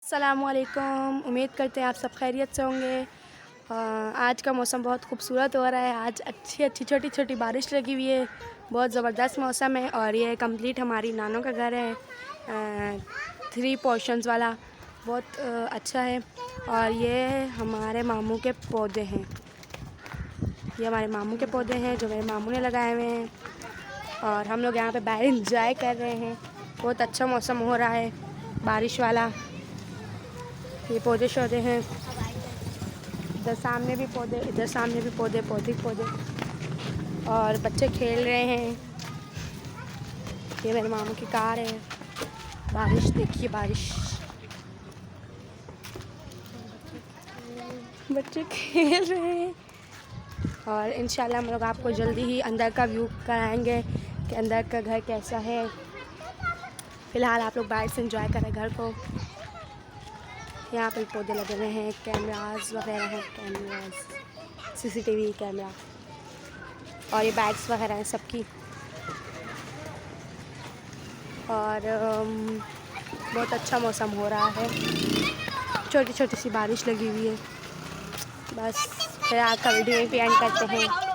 अस्सलामुअलैकुम। उम्मीद करते हैं आप सब खैरियत से होंगे। आज का मौसम बहुत खूबसूरत हो रहा है। आज अच्छी छोटी छोटी बारिश लगी हुई है। बहुत ज़बरदस्त मौसम है। और ये कंप्लीट हमारी नानों का घर है, 3 पोर्शंस वाला, बहुत अच्छा है। और ये हमारे मामू के पौधे हैं। ये हमारे मामू के पौधे हैं जो मेरे मामू ने लगाए हुए हैं। और हम लोग यहाँ पे बाहर इंजॉय कर रहे हैं। बहुत अच्छा मौसम हो रहा है बारिश वाला। ये पौधे शौधे हैं, इधर सामने भी पौधे, इधर सामने भी पौधे पौधे। और बच्चे खेल रहे हैं। ये मेरे मामू की कार है। बारिश देखिए, बारिश, बच्चे खेल रहे हैं। और इंशाल्लाह हम लोग आपको जल्दी ही अंदर का व्यू कराएंगे कि अंदर का घर कैसा है। फ़िलहाल आप लोग बाहर से एंजॉय करें घर को। यहाँ पे पौधे लगे हुए हैं, कैमरास वगैरह हैं, कैमरास, सीसीटीवी कैमरा, और ये बैग्स वगैरह हैं सबकी। और बहुत अच्छा मौसम हो रहा है। छोटी छोटी सी बारिश लगी हुई है। बस फिर आज का वीडियो यहीं पे एंड करते हैं।